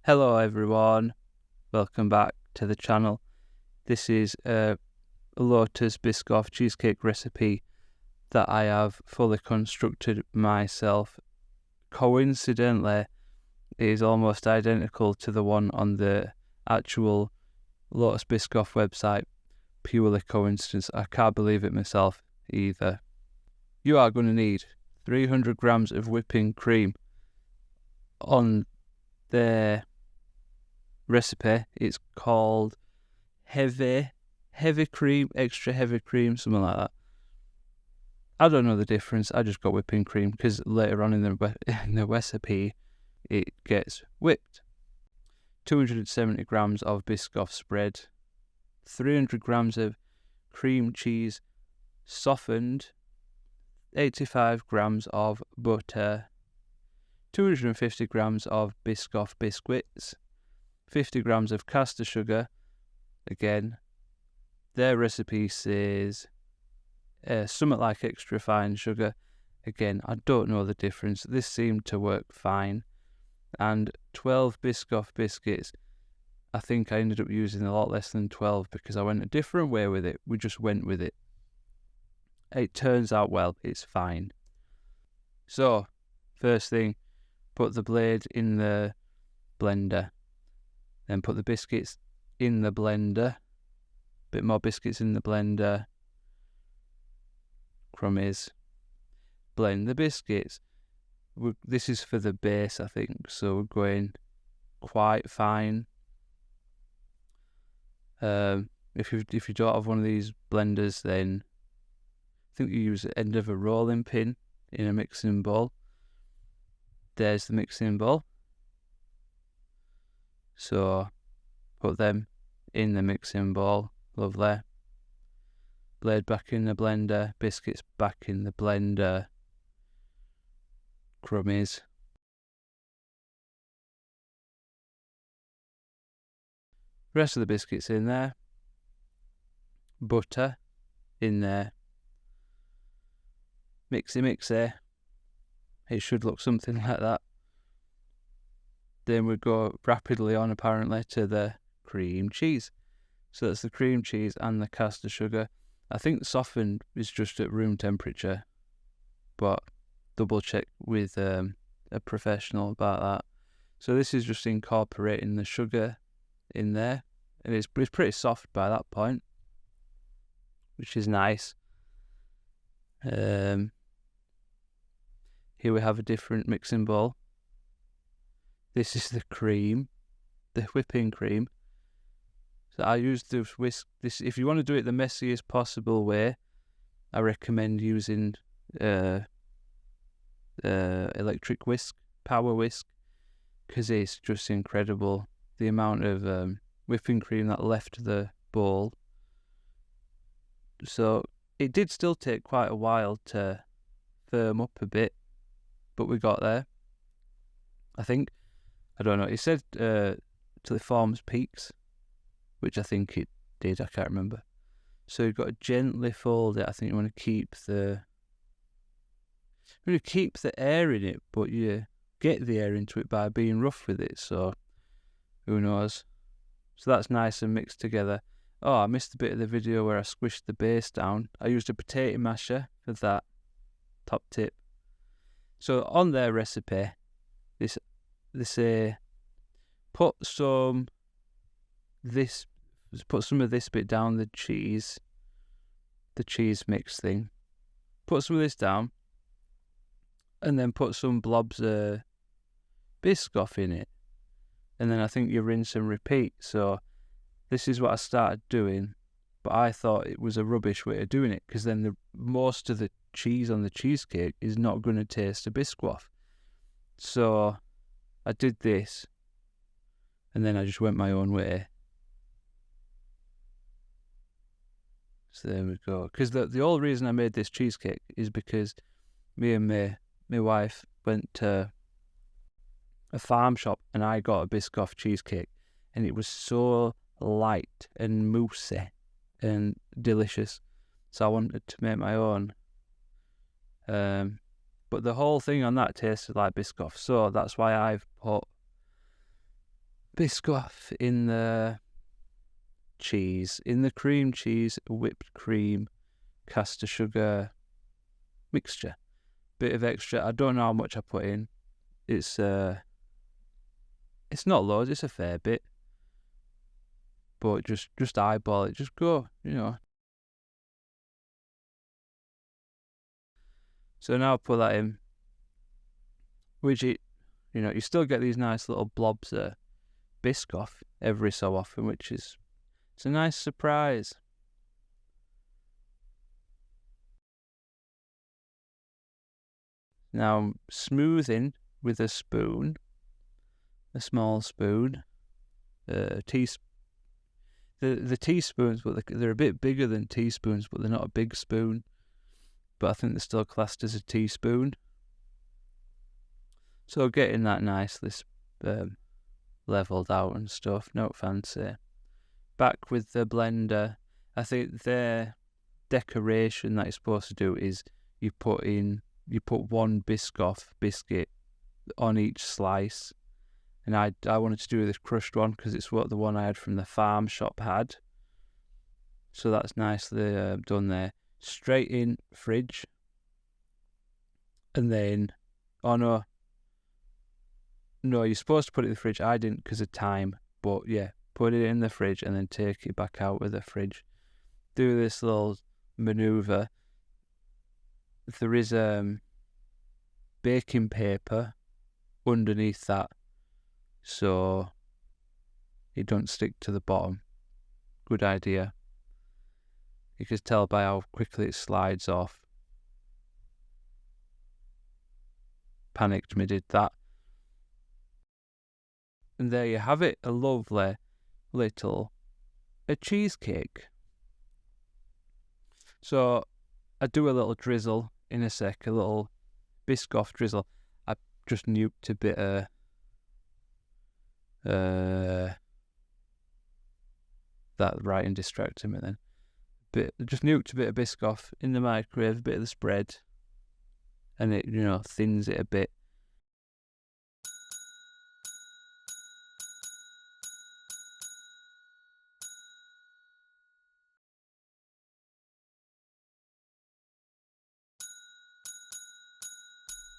Hello everyone, welcome back to the channel. This is a Lotus Biscoff cheesecake recipe that I have fully constructed myself. Coincidentally, it is almost identical to the one on the actual Lotus Biscoff website. Purely coincidence, I can't believe it myself either. You are going to need 300 grams of whipping cream. On their recipe, it's called heavy cream, extra heavy cream, something like that. I don't know the difference. I just got whipping cream because later on in the recipe it gets whipped. 270 grams of Biscoff spread, 300 grams of cream cheese softened, 85 grams of butter, 250 grams of Biscoff biscuits, 50 grams of caster sugar. Again, their recipe says something like extra fine sugar. Again, I don't know the difference. This seemed to work fine. And 12 Biscoff biscuits. I think I ended up using a lot less than 12 because I went a different way with it. We just went with it. It turns out well. It's fine. So, first thing, put the blade in the blender. Then put the biscuits in the blender. Bit more biscuits in the blender. Crummies. Blend the biscuits. This is for the base, I think, so we're going quite fine. If you don't have one of these blenders, then I think you use the end of a rolling pin in a mixing bowl. There's the mixing bowl. So put them in the mixing bowl. Lovely. Blade back in the blender. Biscuits back in the blender. Crummies. Rest of the biscuits in there. Butter in there. Mixy. It should look something like that. Then we go rapidly on, apparently, to the cream cheese. So that's the cream cheese and the caster sugar. I think the softened is just at room temperature, but double check with a professional about that. So this is just incorporating the sugar in there, and it's pretty soft by that point, which is nice. Here we have a different mixing bowl. This is the cream, the whipping cream. So I use the whisk. This, if you want to do it the messiest possible way, I recommend using electric whisk, power whisk, because it's just incredible the amount of whipping cream that left the bowl. So it did still take quite a while to firm up a bit, but we got there. I think, I don't know, it said till it forms peaks, which I think it did, I can't remember. So you've got to gently fold it. I think you want to keep the air in it, but you get the air into it by being rough with it, so who knows. So that's nice and mixed together. Oh, I missed a bit of the video where I squished the base down. I used a potato masher for that, top tip. So on their recipe, they say put some of this bit down the cheese mix thing. Put some of this down, and then put some blobs of Biscoff in it, and then I think you rinse and repeat. So this is what I started doing, but I thought it was a rubbish way of doing it, because then most of the cheese on the cheesecake is not going to taste a Biscoff. So I did this, and then I just went my own way. So there we go. Because the whole reason I made this cheesecake is because me and my wife went to a farm shop and I got a Biscoff cheesecake, and it was so light and moussey and delicious. So I wanted to make my own. But But the whole thing on that tasted like Biscoff, so that's why I've put Biscoff in the cheese, in the cream cheese, whipped cream, caster sugar mixture. Bit of extra. I don't know how much I put in. It's not loads. It's a fair bit. But just eyeball it. Just go, So now I put that in. Which you still get these nice little blobs of Biscoff every so often, it's a nice surprise. Now I'm smoothing with a spoon, a small spoon, the teaspoons, but they're a bit bigger than teaspoons, but they're not a big spoon. But I think they're still classed as a teaspoon. So getting that nicely leveled out and stuff, no fancy. Back with the blender. I think their decoration that you're supposed to do is you put one Biscoff biscuit on each slice, and I wanted to do this crushed one because it's what the one I had from the farm shop had. So that's nicely done there. Straight in fridge, and then no, you're supposed to put it in the fridge. I didn't because of time, but yeah, put it in the fridge and then take it back out of the fridge. Do this little maneuver. There is baking paper underneath that, so it don't stick to the bottom. Good idea. You can tell by how quickly it slides off. Panicked me, did that. And there you have it, a lovely little cheesecake. So I do a little drizzle in a sec, a little Biscoff drizzle. I just nuked a bit of that writing distracted me then. Just nuked a bit of Biscoff in the microwave, a bit of the spread, and it thins it a bit.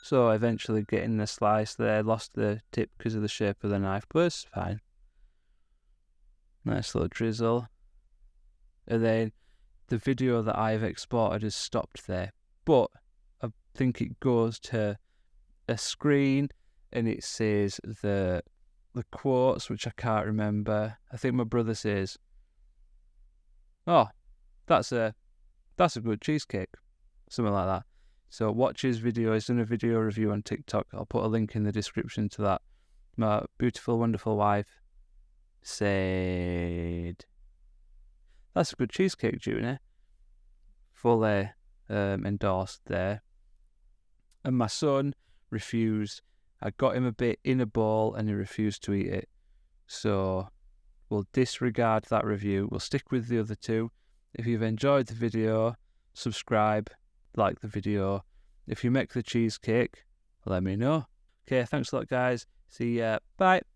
So eventually getting the slice there, lost the tip because of the shape of the knife, but it's fine. Nice little drizzle. And then the video that I've exported has stopped there, but I think it goes to a screen and it says the quotes, which I can't remember. I think my brother says, "Oh, that's a good cheesecake," something like that. So watch his video. He's done a video review on TikTok. I'll put a link in the description to that. My beautiful, wonderful wife said, "That's a good cheesecake, Junie." Fully endorsed there. And my son refused. I got him a bit in a bowl and he refused to eat it. So we'll disregard that review. We'll stick with the other two. If you've enjoyed the video, subscribe, like the video. If you make the cheesecake, let me know. Okay, thanks a lot, guys. See ya. Bye.